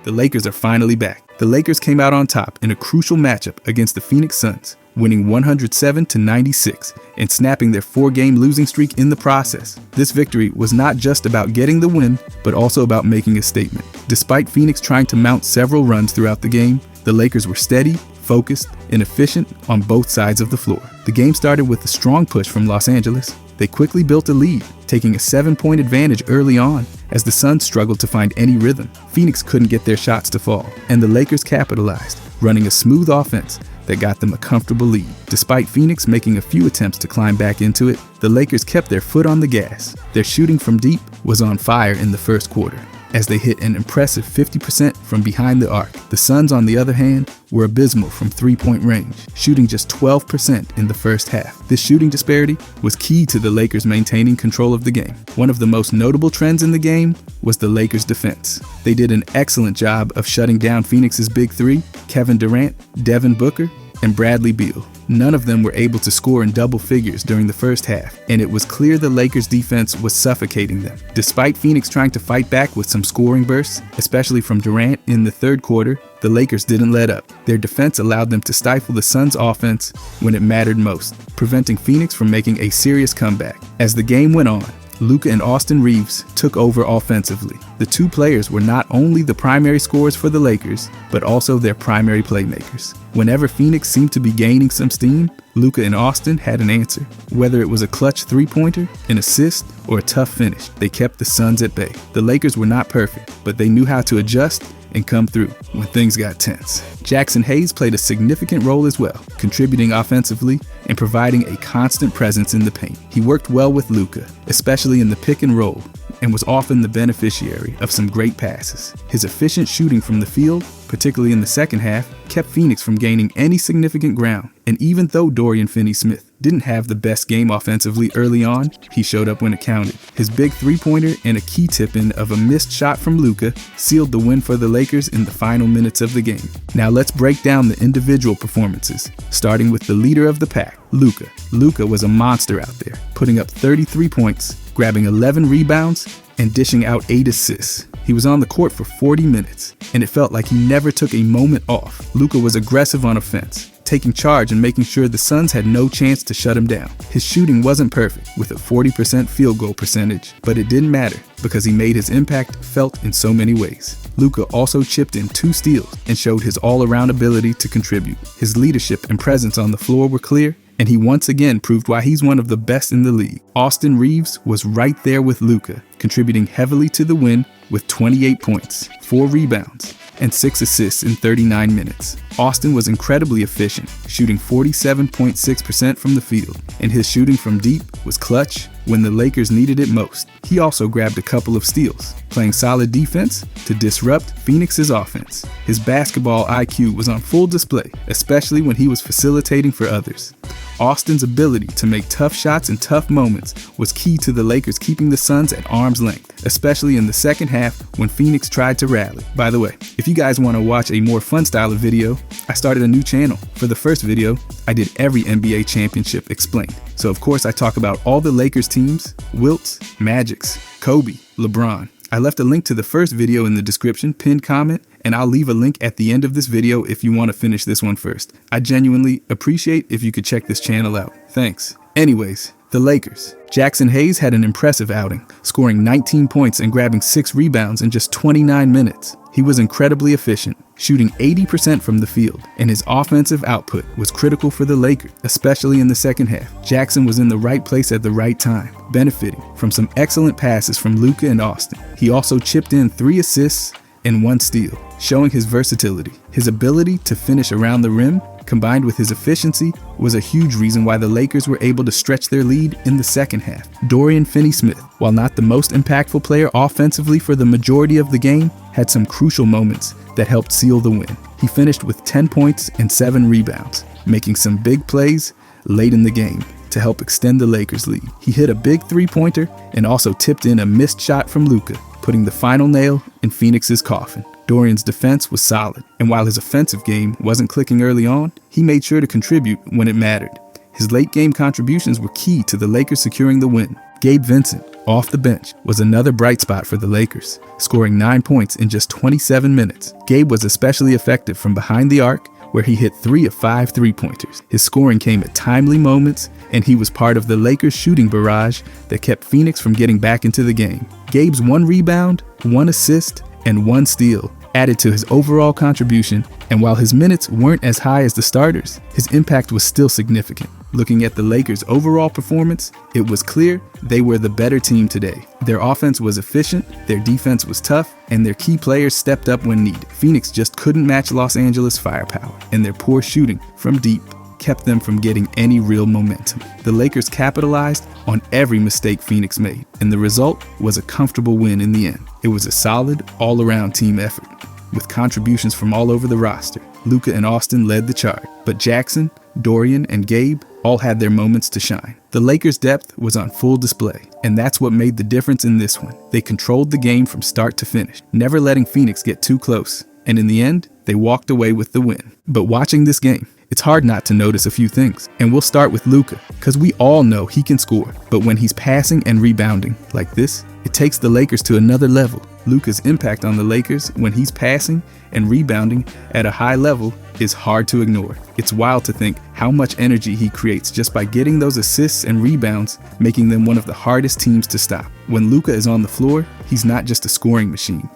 the Lakers are finally back. The Lakers came out on top in a crucial matchup against the Phoenix Suns, winning 107-96 and snapping their 4-game losing streak in the process. This victory was not just about getting the win, but also about making a statement. Despite Phoenix trying to mount several runs throughout the game, the Lakers were steady, focused, and efficient on both sides of the floor. The game started with a strong push from Los Angeles. They quickly built a lead, taking a 7-point advantage early on as the Suns struggled to find any rhythm. Phoenix couldn't get their shots to fall, and the Lakers capitalized, running a smooth offense that got them a comfortable lead. Despite Phoenix making a few attempts to climb back into it, the Lakers kept their foot on the gas. Their shooting from deep was on fire in the first quarter, as they hit an impressive 50% from behind the arc. The Suns, on the other hand, were abysmal from 3-point range, shooting just 12% in the first half. This shooting disparity was key to the Lakers maintaining control of the game. One of the most notable trends in the game was the Lakers' defense. They did an excellent job of shutting down Phoenix's big three, Kevin Durant, Devin Booker, and Bradley Beal. None of them were able to score in double figures during the first half, and it was clear the Lakers' defense was suffocating them. Despite Phoenix trying to fight back with some scoring bursts, especially from Durant in the third quarter, the Lakers didn't let up. Their defense allowed them to stifle the Suns' offense when it mattered most, preventing Phoenix from making a serious comeback. As the game went on, Luka and Reeves took over offensively. The two players were not only the primary scorers for the Lakers, but also their primary playmakers. Whenever Phoenix seemed to be gaining some steam, Luka and Austin had an answer. Whether it was a clutch three-pointer, an assist, or a tough finish, they kept the Suns at bay. The Lakers were not perfect, but they knew how to adjust and come through when things got tense. Jackson Hayes played a significant role as well, contributing offensively and providing a constant presence in the paint. He worked well with Luka, especially in the pick and roll, and was often the beneficiary of some great passes. His efficient shooting from the field, particularly in the second half, kept Phoenix from gaining any significant ground. And even though Dorian Finney-Smith didn't have the best game offensively early on, he showed up when it counted. His big three-pointer and a key tip-in of a missed shot from Luka sealed the win for the Lakers in the final minutes of the game. Now let's break down the individual performances, starting with the leader of the pack, Luka. Luka was a monster out there, putting up 33 points, grabbing 11 rebounds, and dishing out 8 assists. He was on the court for 40 minutes, and it felt like he never took a moment off. Luka was aggressive on offense, taking charge and making sure the Suns had no chance to shut him down. His shooting wasn't perfect, with a 40% field goal percentage, but it didn't matter because he made his impact felt in so many ways. Luka also chipped in 2 steals and showed his all-around ability to contribute. His leadership and presence on the floor were clear, and he once again proved why he's one of the best in the league. Reeves was right there with Luka, contributing heavily to the win with 28 points, 4 rebounds, and 6 assists in 39 minutes. Austin was incredibly efficient, shooting 47.6% from the field, and his shooting from deep was clutch when the Lakers needed it most. He also grabbed a couple of steals, playing solid defense to disrupt Phoenix's offense. His basketball IQ was on full display, especially when he was facilitating for others. Austin's ability to make tough shots in tough moments was key to the Lakers keeping the Suns at arm's length, especially in the second half when Phoenix tried to rally. By the way, if you guys want to watch a more fun style of video, I started a new channel. For the first video, I did every NBA championship explained. So of course I talk about all the Lakers teams, Wilts, Magics, Kobe, LeBron. I left a link to the first video in the description, pinned comment, and I'll leave a link at the end of this video if you want to finish this one first. I genuinely appreciate if you could check this channel out. Thanks. Anyways, the Lakers. Jackson Hayes had an impressive outing, scoring 19 points and grabbing 6 rebounds in just 29 minutes. He was incredibly efficient, shooting 80% from the field, and his offensive output was critical for the Lakers, especially in the second half. Jackson was in the right place at the right time, benefiting from some excellent passes from Luka and Austin. He also chipped in 3 assists and 1 steal, showing his versatility. His ability to finish around the rim, combined with his efficiency, was a huge reason why the Lakers were able to stretch their lead in the second half. Dorian Finney-Smith, while not the most impactful player offensively for the majority of the game, had some crucial moments that helped seal the win. He finished with 10 points and 7 rebounds, making some big plays late in the game to help extend the Lakers' lead. He hit a big three-pointer and also tipped in a missed shot from Luka, putting the final nail in Phoenix's coffin. Dorian's defense was solid, and while his offensive game wasn't clicking early on, he made sure to contribute when it mattered. His late-game contributions were key to the Lakers securing the win. Gabe Vincent, off the bench, was another bright spot for the Lakers, scoring 9 points in just 27 minutes. Gabe was especially effective from behind the arc, where he hit 3 of 5 three-pointers. His scoring came at timely moments, and he was part of the Lakers' shooting barrage that kept Phoenix from getting back into the game. Gabe's 1 rebound, 1 assist, and 1 steal added to his overall contribution, and while his minutes weren't as high as the starters, his impact was still significant. Looking at the Lakers' overall performance, it was clear they were the better team today. Their offense was efficient, their defense was tough, and their key players stepped up when needed. Phoenix just couldn't match Los Angeles' firepower, and their poor shooting from deep kept them from getting any real momentum. The Lakers capitalized on every mistake Phoenix made, and the result was a comfortable win in the end. It was a solid, all-around team effort, with contributions from all over the roster. Luka and Austin led the charge, but Jackson, Dorian, and Gabe all had their moments to shine. The Lakers' depth was on full display, and that's what made the difference in this one. They controlled the game from start to finish, never letting Phoenix get too close, and in the end, they walked away with the win. But watching this game, it's hard not to notice a few things, and we'll start with Luka, because we all know he can score, but when he's passing and rebounding like this, it takes the Lakers to another level. Luka's impact on the Lakers when he's passing and rebounding at a high level is hard to ignore. It's wild to think how much energy he creates just by getting those assists and rebounds, making them one of the hardest teams to stop. When Luka is on the floor, he's not just a scoring machine.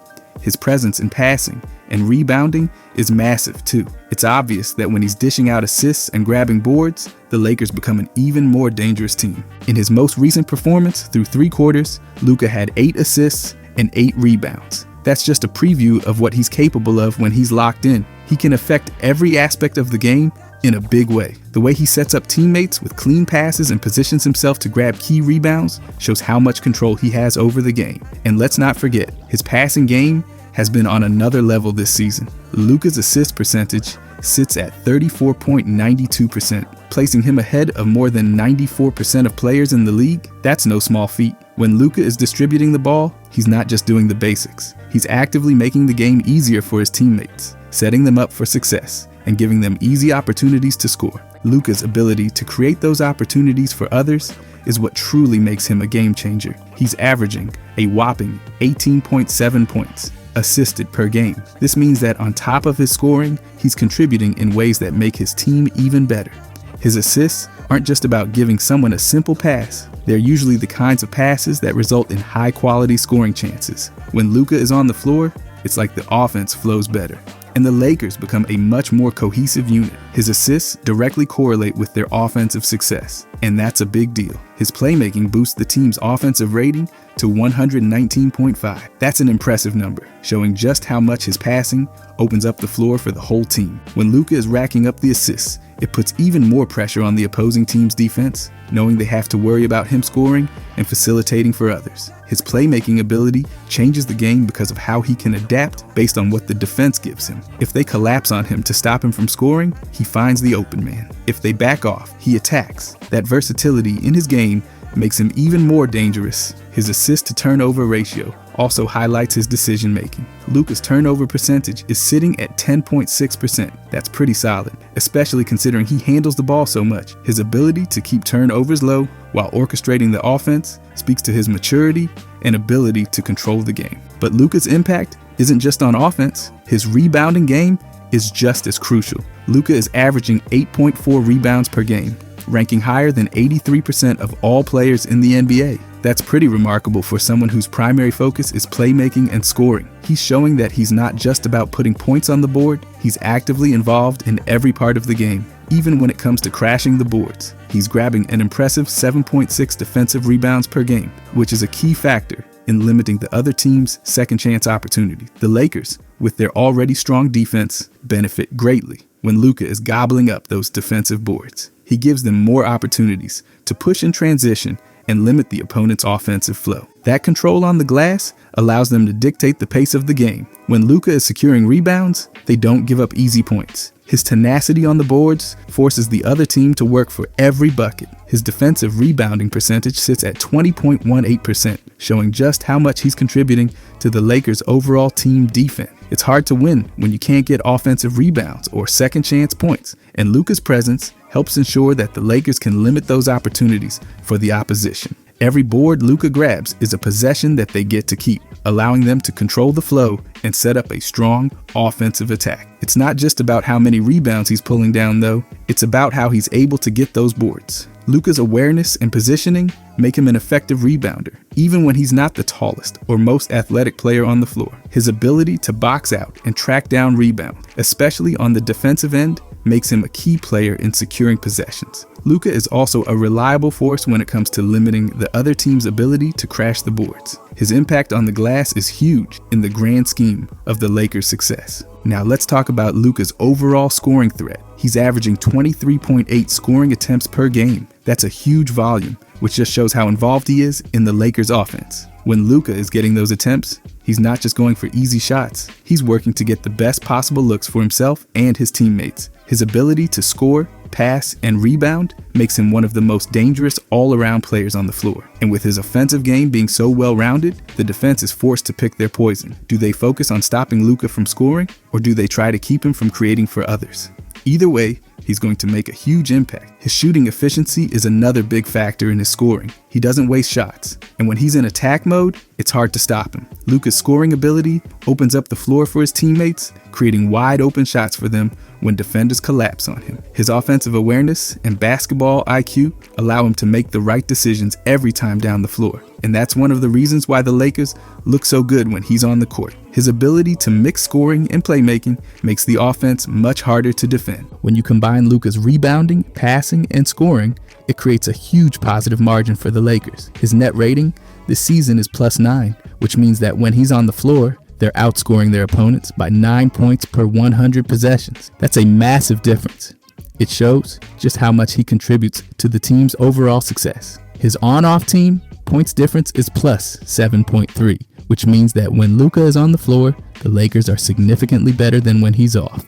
His presence in passing and rebounding is massive too. It's obvious that when he's dishing out assists and grabbing boards, the Lakers become an even more dangerous team. In his most recent performance through 3 quarters, Luka had 8 assists and 8 rebounds. That's just a preview of what he's capable of when he's locked in. He can affect every aspect of the game in a big way. The way he sets up teammates with clean passes and positions himself to grab key rebounds shows how much control he has over the game. And let's not forget, his passing game has been on another level this season. Luka's assist percentage sits at 34.92%, placing him ahead of more than 94% of players in the league. That's no small feat. When Luka is distributing the ball, he's not just doing the basics. He's actively making the game easier for his teammates, setting them up for success, and giving them easy opportunities to score. Luka's ability to create those opportunities for others is what truly makes him a game changer. He's averaging a whopping 18.7 points assisted per game. This means that on top of his scoring, he's contributing in ways that make his team even better. His assists aren't just about giving someone a simple pass. They're usually the kinds of passes that result in high-quality scoring chances. When Luka is on the floor, it's like the offense flows better, and the Lakers become a much more cohesive unit. His assists directly correlate with their offensive success, and that's a big deal. His playmaking boosts the team's offensive rating to 119.5. That's an impressive number, showing just how much his passing opens up the floor for the whole team. When Luka is racking up the assists, it puts even more pressure on the opposing team's defense, knowing they have to worry about him scoring and facilitating for others. His playmaking ability changes the game because of how he can adapt based on what the defense gives him. If they collapse on him to stop him from scoring, he finds the open man. If they back off, he attacks. That versatility in his game makes him even more dangerous. His assist-to-turnover ratio also highlights his decision-making. Luka's turnover percentage is sitting at 10.6%. That's pretty solid, especially considering he handles the ball so much. His ability to keep turnovers low while orchestrating the offense speaks to his maturity and ability to control the game. But Luka's impact isn't just on offense. His rebounding game is just as crucial. Luka is averaging 8.4 rebounds per game, ranking higher than 83% of all players in the NBA. That's pretty remarkable for someone whose primary focus is playmaking and scoring. He's showing that he's not just about putting points on the board, he's actively involved in every part of the game. Even when it comes to crashing the boards, he's grabbing an impressive 7.6 defensive rebounds per game, which is a key factor in limiting the other team's second chance opportunity. The Lakers, with their already strong defense, benefit greatly when Luka is gobbling up those defensive boards. He gives them more opportunities to push in transition and limit the opponent's offensive flow. That control on the glass allows them to dictate the pace of the game. When Luka is securing rebounds, they don't give up easy points. His tenacity on the boards forces the other team to work for every bucket. His defensive rebounding percentage sits at 20.18%, showing just how much he's contributing to the Lakers' overall team defense. It's hard to win when you can't get offensive rebounds or second chance points, and Luka's presence helps ensure that the Lakers can limit those opportunities for the opposition. Every board Luka grabs is a possession that they get to keep, allowing them to control the flow and set up a strong offensive attack. It's not just about how many rebounds he's pulling down though, it's about how he's able to get those boards. Luka's awareness and positioning make him an effective rebounder, even when he's not the tallest or most athletic player on the floor. His ability to box out and track down rebounds, especially on the defensive end, makes him a key player in securing possessions. Luka is also a reliable force when it comes to limiting the other team's ability to crash the boards. His impact on the glass is huge in the grand scheme of the Lakers' success. Now let's talk about Luka's overall scoring threat. He's averaging 23.8 scoring attempts per game. That's a huge volume, which just shows how involved he is in the Lakers' offense. When Luka is getting those attempts, he's not just going for easy shots. He's working to get the best possible looks for himself and his teammates. His ability to score, pass, and rebound makes him one of the most dangerous all-around players on the floor. And with his offensive game being so well-rounded, the defense is forced to pick their poison. Do they focus on stopping Luka from scoring, or do they try to keep him from creating for others? Either way, he's going to make a huge impact. His shooting efficiency is another big factor in his scoring. He doesn't waste shots, and when he's in attack mode, it's hard to stop him. Luka's scoring ability opens up the floor for his teammates, creating wide open shots for them when defenders collapse on him. His offensive awareness and basketball IQ allow him to make the right decisions every time down the floor. And that's one of the reasons why the Lakers look so good when he's on the court. His ability to mix scoring and playmaking makes the offense much harder to defend. When you combine Luka's rebounding, passing, and scoring, it creates a huge positive margin for the Lakers. His net rating this season is +9, which means that when he's on the floor, they're outscoring their opponents by 9 points per 100 possessions. That's a massive difference. It shows just how much he contributes to the team's overall success. His on-off team points difference is +7.3, which means that when Luka is on the floor, the Lakers are significantly better than when he's off.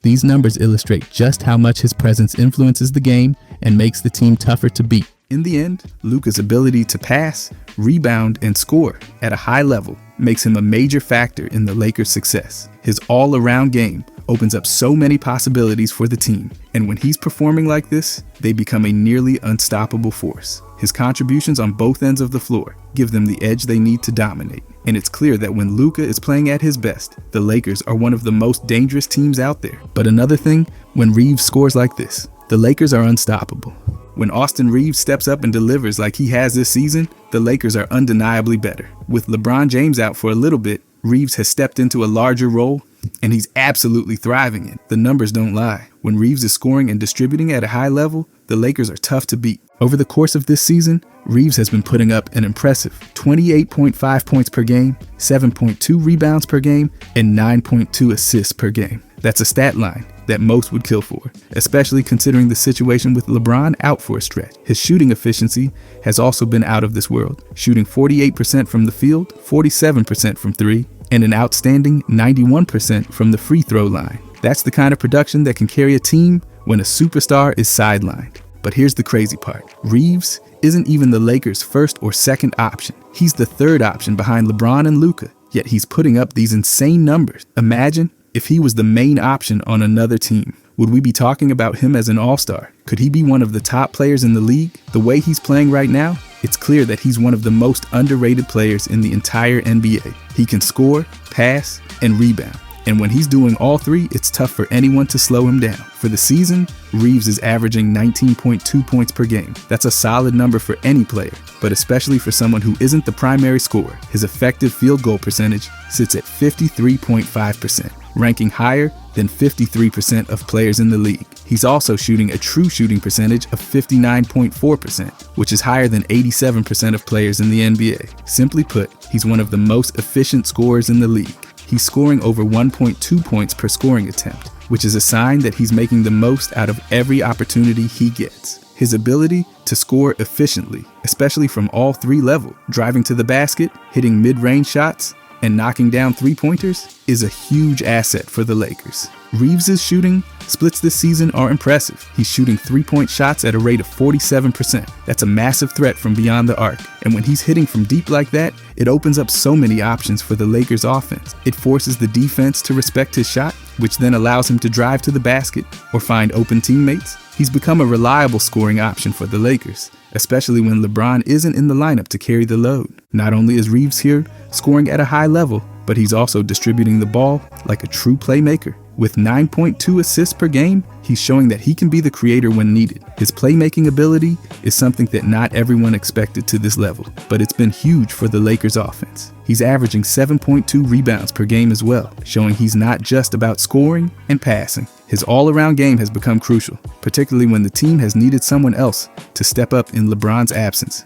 These numbers illustrate just how much his presence influences the game and makes the team tougher to beat. In the end, Luka's ability to pass, rebound, and score at a high level makes him a major factor in the Lakers' success. His all-around game opens up so many possibilities for the team, and when he's performing like this, they become a nearly unstoppable force. His contributions on both ends of the floor give them the edge they need to dominate, and it's clear that when Luka is playing at his best, the Lakers are one of the most dangerous teams out there. But another thing, when Reeves scores like this, the Lakers are unstoppable. When Austin Reeves steps up and delivers like he has this season, the Lakers are undeniably better. With LeBron James out for a little bit, Reeves has stepped into a larger role, and he's absolutely thriving in. The numbers don't lie. When Reeves is scoring and distributing at a high level, the Lakers are tough to beat. Over the course of this season, Reeves has been putting up an impressive 28.5 points per game, 7.2 rebounds per game, and 9.2 assists per game. That's a stat line that most would kill for, especially considering the situation with LeBron out for a stretch. His shooting efficiency has also been out of this world, shooting 48% from the field, 47% from three, and an outstanding 91% from the free throw line. That's the kind of production that can carry a team when a superstar is sidelined. But here's the crazy part. Reeves isn't even the Lakers' first or second option. He's the third option behind LeBron and Luka, yet he's putting up these insane numbers. Imagine if he was the main option on another team. Would we be talking about him as an all-star? Could he be one of the top players in the league? The way he's playing right now, it's clear that he's one of the most underrated players in the entire NBA. He can score, pass, and rebound. And when he's doing all three, it's tough for anyone to slow him down. For the season, Reeves is averaging 19.2 points per game. That's a solid number for any player, but especially for someone who isn't the primary scorer. His effective field goal percentage sits at 53.5%, ranking higher than 53% of players in the league. He's also shooting a true shooting percentage of 59.4%, which is higher than 87% of players in the NBA. Simply put, he's one of the most efficient scorers in the league. He's scoring over 1.2 points per scoring attempt, which is a sign that he's making the most out of every opportunity he gets. His ability to score efficiently, especially from all three levels, driving to the basket, hitting mid-range shots, and knocking down three-pointers, is a huge asset for the Lakers. Reeves' shooting splits this season are impressive. He's shooting three-point shots at a rate of 47%. That's a massive threat from beyond the arc. And when he's hitting from deep like that, it opens up so many options for the Lakers offense. It forces the defense to respect his shot, which then allows him to drive to the basket or find open teammates. He's become a reliable scoring option for the Lakers, especially when LeBron isn't in the lineup to carry the load. Not only is Reeves here scoring at a high level, but he's also distributing the ball like a true playmaker. With 9.2 assists per game, he's showing that he can be the creator when needed. His playmaking ability is something that not everyone expected to this level, but it's been huge for the Lakers offense. He's averaging 7.2 rebounds per game as well, showing he's not just about scoring and passing. His all-around game has become crucial, particularly when the team has needed someone else to step up in LeBron's absence.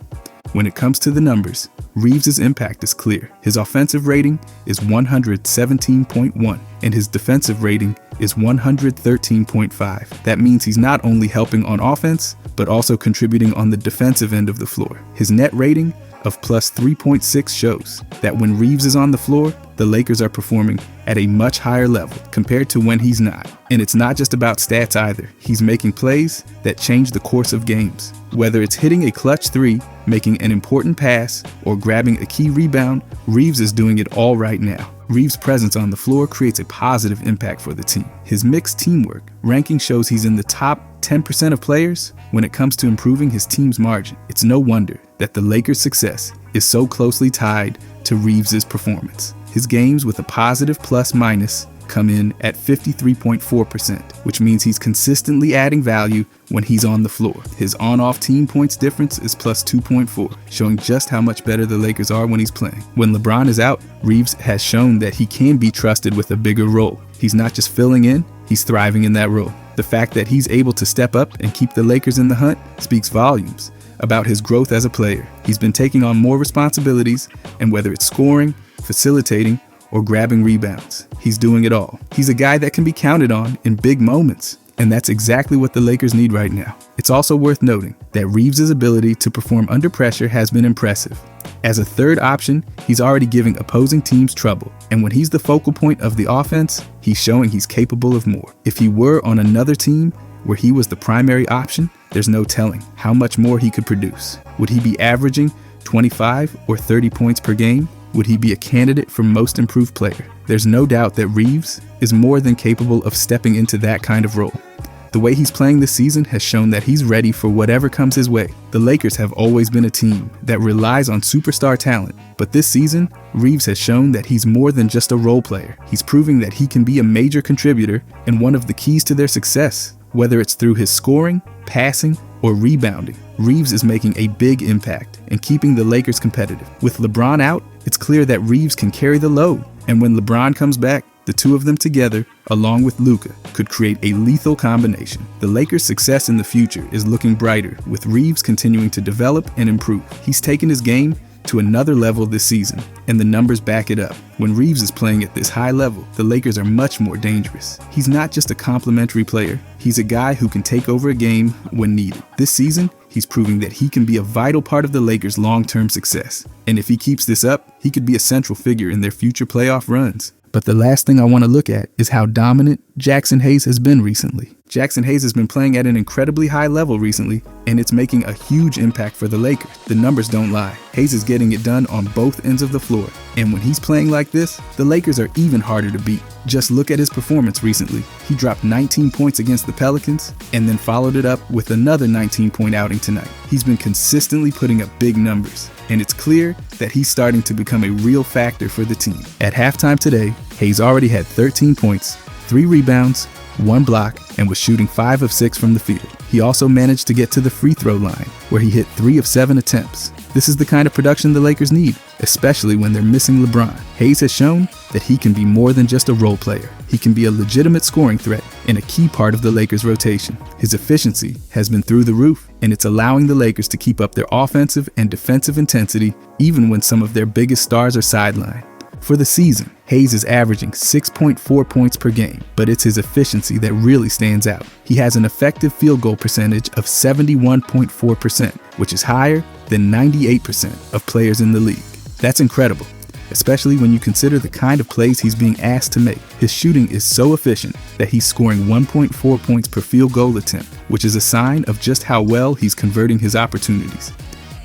When it comes to the numbers, Reeves' impact is clear. His offensive rating is 117.1, and his defensive rating is 113.5. That means he's not only helping on offense, but also contributing on the defensive end of the floor. His net rating of plus 3.6 shows that when Reeves is on the floor, the Lakers are performing at a much higher level compared to when he's not. And it's not just about stats either. He's making plays that change the course of games. Whether it's hitting a clutch three, making an important pass, or grabbing a key rebound, Reeves is doing it all right now. Reeves' presence on the floor creates a positive impact for the team. His mixed teamwork ranking shows he's in the top 10% of players when it comes to improving his team's margin. It's no wonder that the Lakers' success is so closely tied to Reeves' performance. His games with a positive plus-minus come in at 53.4%, which means he's consistently adding value when he's on the floor. His on-off team points difference is plus 2.4, showing just how much better the Lakers are when he's playing. When LeBron is out, Reeves has shown that he can be trusted with a bigger role. He's not just filling in, he's thriving in that role. The fact that he's able to step up and keep the Lakers in the hunt speaks volumes about his growth as a player. He's been taking on more responsibilities, and whether it's scoring, facilitating, or grabbing rebounds, he's doing it all. He's a guy that can be counted on in big moments, and that's exactly what the Lakers need right now. It's also worth noting that Reeves' ability to perform under pressure has been impressive. As a third option, he's already giving opposing teams trouble, and when he's the focal point of the offense, he's showing he's capable of more. If he were on another team where he was the primary option, there's no telling how much more he could produce. Would he be averaging 25 or 30 points per game? Would he be a candidate for most improved player? There's no doubt that Reeves is more than capable of stepping into that kind of role. The way he's playing this season has shown that he's ready for whatever comes his way. The Lakers have always been a team that relies on superstar talent, but this season, Reeves has shown that he's more than just a role player. He's proving that he can be a major contributor and one of the keys to their success. Whether it's through his scoring, passing, or rebounding, Reeves is making a big impact and keeping the Lakers competitive. With LeBron out, it's clear that Reeves can carry the load, and when LeBron comes back, the two of them together, along with Luka, could create a lethal combination. The Lakers' success in the future is looking brighter, with Reeves continuing to develop and improve. He's taken his game to another level this season, and the numbers back it up. When Reeves is playing at this high level, the Lakers are much more dangerous. He's not just a complimentary player, he's a guy who can take over a game when needed. This season, he's proving that he can be a vital part of the Lakers' long-term success. And if he keeps this up, he could be a central figure in their future playoff runs. But the last thing I want to look at is how dominant Jaxson Hayes has been recently. Jaxson Hayes has been playing at an incredibly high level recently, and it's making a huge impact for the Lakers. The numbers don't lie. Hayes is getting it done on both ends of the floor, and when he's playing like this, the Lakers are even harder to beat. Just look at his performance recently. He dropped 19 points against the Pelicans, and then followed it up with another 19-point outing tonight. He's been consistently putting up big numbers, and it's clear that he's starting to become a real factor for the team. At halftime today, Hayes already had 13 points, 3 rebounds, 1 block, and was shooting 5 of 6 from the field. He also managed to get to the free throw line, where he hit 3 of 7 attempts. This is the kind of production the Lakers need, especially when they're missing LeBron. Hayes has shown that he can be more than just a role player. He can be a legitimate scoring threat and a key part of the Lakers' rotation. His efficiency has been through the roof, and it's allowing the Lakers to keep up their offensive and defensive intensity even when some of their biggest stars are sidelined. For the season, Hayes is averaging 6.4 points per game, but it's his efficiency that really stands out. He has an effective field goal percentage of 71.4%, which is higher than 98% of players in the league. That's incredible, especially when you consider the kind of plays he's being asked to make. His shooting is so efficient that he's scoring 1.4 points per field goal attempt, which is a sign of just how well he's converting his opportunities.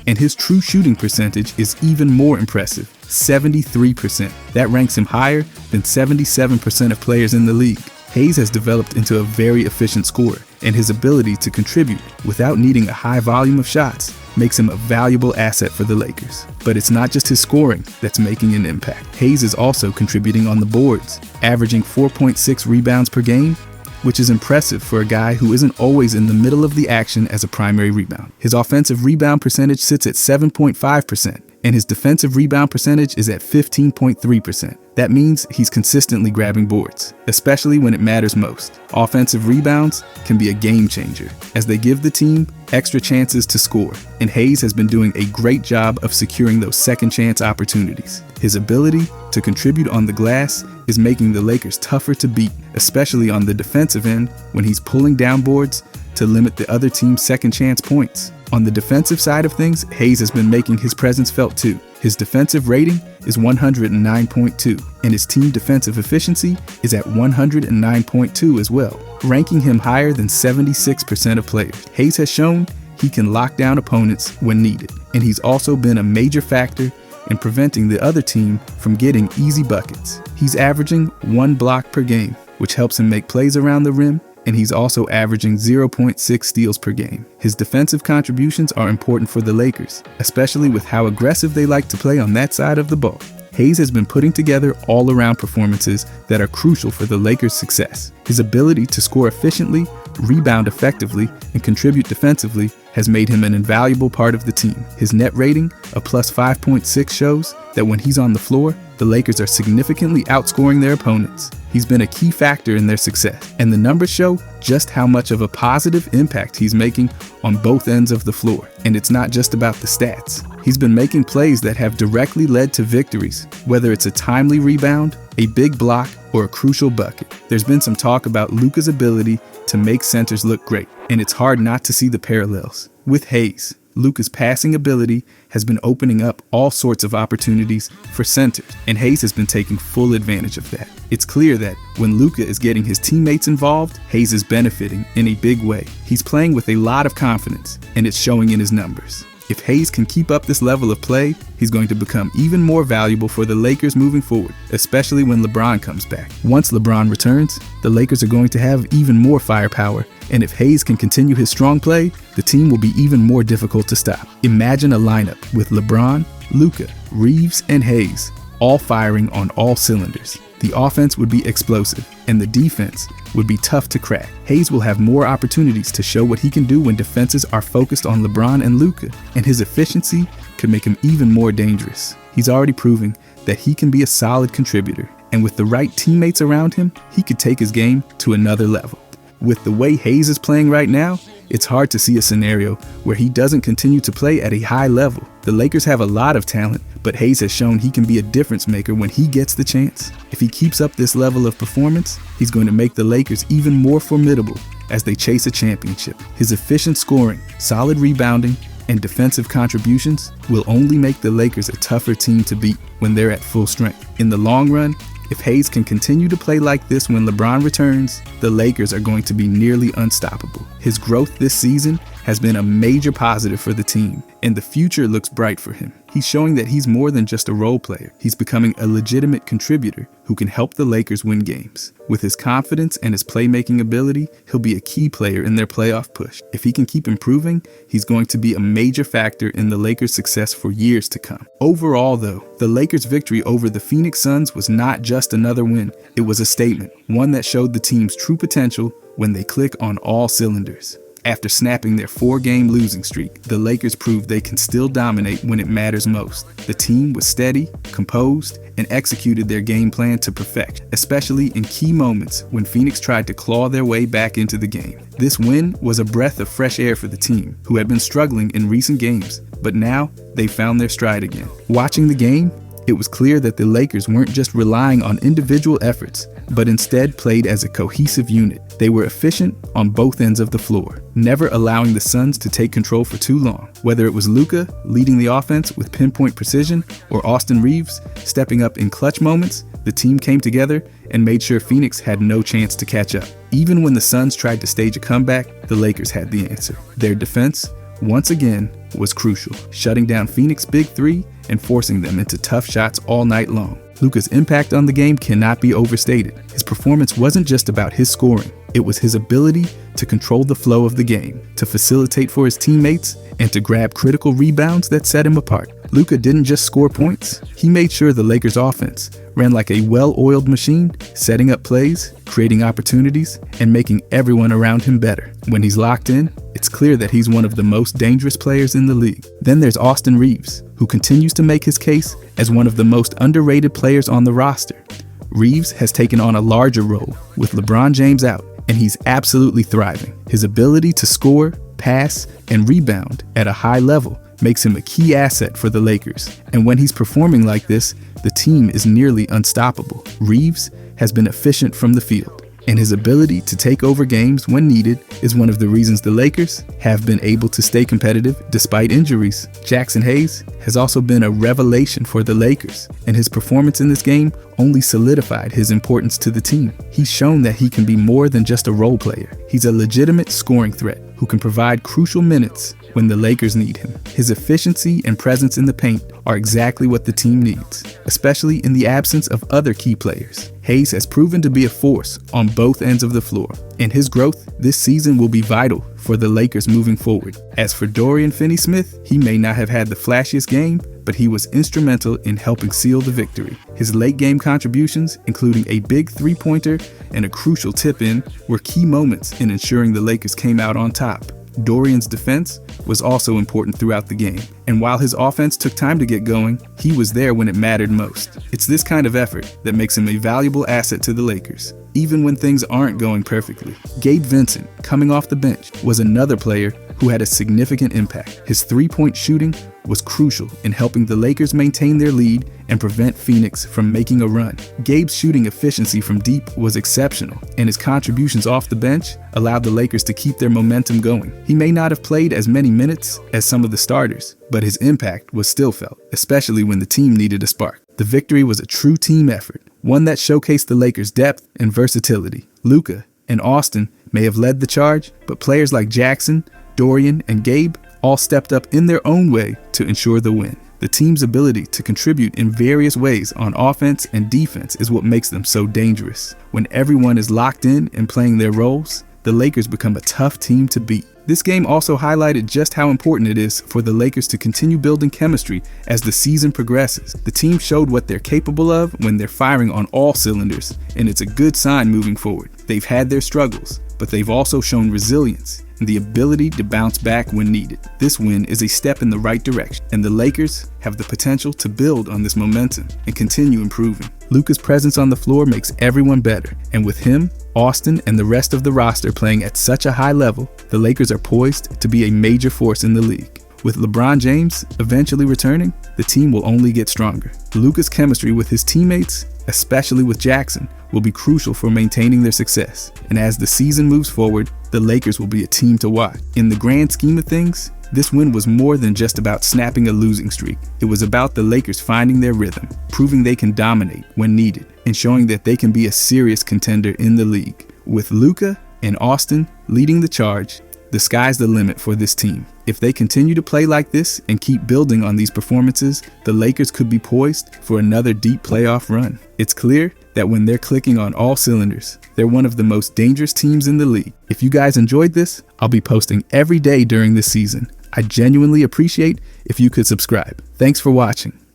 And his true shooting percentage is even more impressive, 73%. That ranks him higher than 77% of players in the league. Hayes has developed into a very efficient scorer, and his ability to contribute without needing a high volume of shots makes him a valuable asset for the Lakers. But it's not just his scoring that's making an impact. Hayes is also contributing on the boards, averaging 4.6 rebounds per game, which is impressive for a guy who isn't always in the middle of the action as a primary rebound. His offensive rebound percentage sits at 7.5%, and his defensive rebound percentage is at 15.3%. That means he's consistently grabbing boards, especially when it matters most. Offensive rebounds can be a game changer, as they give the team extra chances to score, and Hayes has been doing a great job of securing those second chance opportunities. His ability to contribute on the glass is making the Lakers tougher to beat, especially on the defensive end when he's pulling down boards to limit the other team's second chance points. On the defensive side of things, Hayes has been making his presence felt too. His defensive rating is 109.2, and his team defensive efficiency is at 109.2 as well, ranking him higher than 76% of players. Hayes has shown he can lock down opponents when needed, and he's also been a major factor in preventing the other team from getting easy buckets. He's averaging 1 block per game, which helps him make plays around the rim, and he's also averaging 0.6 steals per game. His defensive contributions are important for the Lakers, especially with how aggressive they like to play on that side of the ball. Hayes has been putting together all-around performances that are crucial for the Lakers' success. His ability to score efficiently, rebound effectively, and contribute defensively has made him an invaluable part of the team. His net rating of plus 5.6 shows that when he's on the floor, the Lakers are significantly outscoring their opponents. He's been a key factor in their success, and the numbers show just how much of a positive impact he's making on both ends of the floor. And it's not just about the stats. He's been making plays that have directly led to victories, whether it's a timely rebound, a big block, or a crucial bucket. There's been some talk about Luka's ability to make centers look great, and it's hard not to see the parallels. With Hayes, Luka's passing ability has been opening up all sorts of opportunities for centers, and Hayes has been taking full advantage of that. It's clear that when Luka is getting his teammates involved, Hayes is benefiting in a big way. He's playing with a lot of confidence, and it's showing in his numbers. If Hayes can keep up this level of play, he's going to become even more valuable for the Lakers moving forward, especially when LeBron comes back. Once LeBron returns, the Lakers are going to have even more firepower, and if Hayes can continue his strong play, the team will be even more difficult to stop. Imagine a lineup with LeBron, Luka, Reeves, and Hayes, all firing on all cylinders. The offense would be explosive, and the defense would be tough to crack. Hayes will have more opportunities to show what he can do when defenses are focused on LeBron and Luka, and his efficiency could make him even more dangerous. He's already proving that he can be a solid contributor, and with the right teammates around him, he could take his game to another level. With the way Hayes is playing right now, it's hard to see a scenario where he doesn't continue to play at a high level. The Lakers have a lot of talent, but Hayes has shown he can be a difference maker when he gets the chance. If he keeps up this level of performance, he's going to make the Lakers even more formidable as they chase a championship. His efficient scoring, solid rebounding, and defensive contributions will only make the Lakers a tougher team to beat when they're at full strength. In the long run, if Hayes can continue to play like this when LeBron returns, the Lakers are going to be nearly unstoppable. His growth this season has been a major positive for the team, and the future looks bright for him. He's showing that he's more than just a role player. He's becoming a legitimate contributor who can help the Lakers win games. With his confidence and his playmaking ability, he'll be a key player in their playoff push. If he can keep improving, he's going to be a major factor in the Lakers' success for years to come. Overall, though, the Lakers' victory over the Phoenix Suns was not just another win. It was a statement, one that showed the team's true potential when they click on all cylinders. After snapping their 4-game losing streak, the Lakers proved they can still dominate when it matters most. The team was steady, composed, and executed their game plan to perfection, especially in key moments when Phoenix tried to claw their way back into the game. This win was a breath of fresh air for the team, who had been struggling in recent games, but now they found their stride again. Watching the game, it was clear that the Lakers weren't just relying on individual efforts, but instead played as a cohesive unit. They were efficient on both ends of the floor, never allowing the Suns to take control for too long. Whether it was Luka leading the offense with pinpoint precision or Austin Reeves stepping up in clutch moments, the team came together and made sure Phoenix had no chance to catch up. Even when the Suns tried to stage a comeback, the Lakers had the answer. Their defense, once again, was crucial, shutting down Phoenix's big three and forcing them into tough shots all night long. Luka's impact on the game cannot be overstated. His performance wasn't just about his scoring. It was his ability to control the flow of the game, to facilitate for his teammates, and to grab critical rebounds that set him apart. Luka didn't just score points. He made sure the Lakers' offense ran like a well-oiled machine, setting up plays, creating opportunities, and making everyone around him better. When he's locked in, it's clear that he's one of the most dangerous players in the league. Then there's Austin Reeves, who continues to make his case as one of the most underrated players on the roster. Reeves has taken on a larger role with LeBron James out, and he's absolutely thriving. His ability to score, pass, and rebound at a high level makes him a key asset for the Lakers. And when he's performing like this, the team is nearly unstoppable. Reeves has been efficient from the field, and his ability to take over games when needed is one of the reasons the Lakers have been able to stay competitive despite injuries. Jackson Hayes has also been a revelation for the Lakers, and his performance in this game only solidified his importance to the team. He's shown that he can be more than just a role player. He's a legitimate scoring threat who can provide crucial minutes when the Lakers need him. His efficiency and presence in the paint are exactly what the team needs, especially in the absence of other key players. Hayes has proven to be a force on both ends of the floor, and his growth this season will be vital for the Lakers moving forward. As for Dorian Finney-Smith, he may not have had the flashiest game, but he was instrumental in helping seal the victory. His late game contributions, including a big three-pointer and a crucial tip-in, were key moments in ensuring the Lakers came out on top. Dorian's defense was also important throughout the game, and while his offense took time to get going, he was there when it mattered most. It's this kind of effort that makes him a valuable asset to the Lakers, even when things aren't going perfectly. Gabe Vincent, coming off the bench, was another player who had a significant impact. His three-point shooting was crucial in helping the Lakers maintain their lead and prevent Phoenix from making a run. Gabe's shooting efficiency from deep was exceptional, and his contributions off the bench allowed the Lakers to keep their momentum going. He may not have played as many minutes as some of the starters, but his impact was still felt, especially when the team needed a spark. The victory was a true team effort, one that showcased the Lakers' depth and versatility. Luka and Austin may have led the charge, but players like Jackson, Dorian, and Gabe all stepped up in their own way to ensure the win. The team's ability to contribute in various ways on offense and defense is what makes them so dangerous. When everyone is locked in and playing their roles, the Lakers become a tough team to beat. This game also highlighted just how important it is for the Lakers to continue building chemistry as the season progresses. The team showed what they're capable of when they're firing on all cylinders, and it's a good sign moving forward. They've had their struggles, but they've also shown resilience and the ability to bounce back when needed. This win is a step in the right direction, and the Lakers have the potential to build on this momentum and continue improving. Luka's presence on the floor makes everyone better, and with him, Austin, and the rest of the roster playing at such a high level, the Lakers are poised to be a major force in the league. With LeBron James eventually returning, the team will only get stronger. Luka's chemistry with his teammates, especially with Jackson, will be crucial for maintaining their success. And as the season moves forward, the Lakers will be a team to watch. In the grand scheme of things, this win was more than just about snapping a losing streak. It was about the Lakers finding their rhythm, proving they can dominate when needed, and showing that they can be a serious contender in the league. With Luka and Austin leading the charge, the sky's the limit for this team. If they continue to play like this and keep building on these performances, the Lakers could be poised for another deep playoff run. It's clear that when they're clicking on all cylinders, they're one of the most dangerous teams in the league. If you guys enjoyed this, I'll be posting every day during this season. I genuinely appreciate if you could subscribe. Thanks for watching.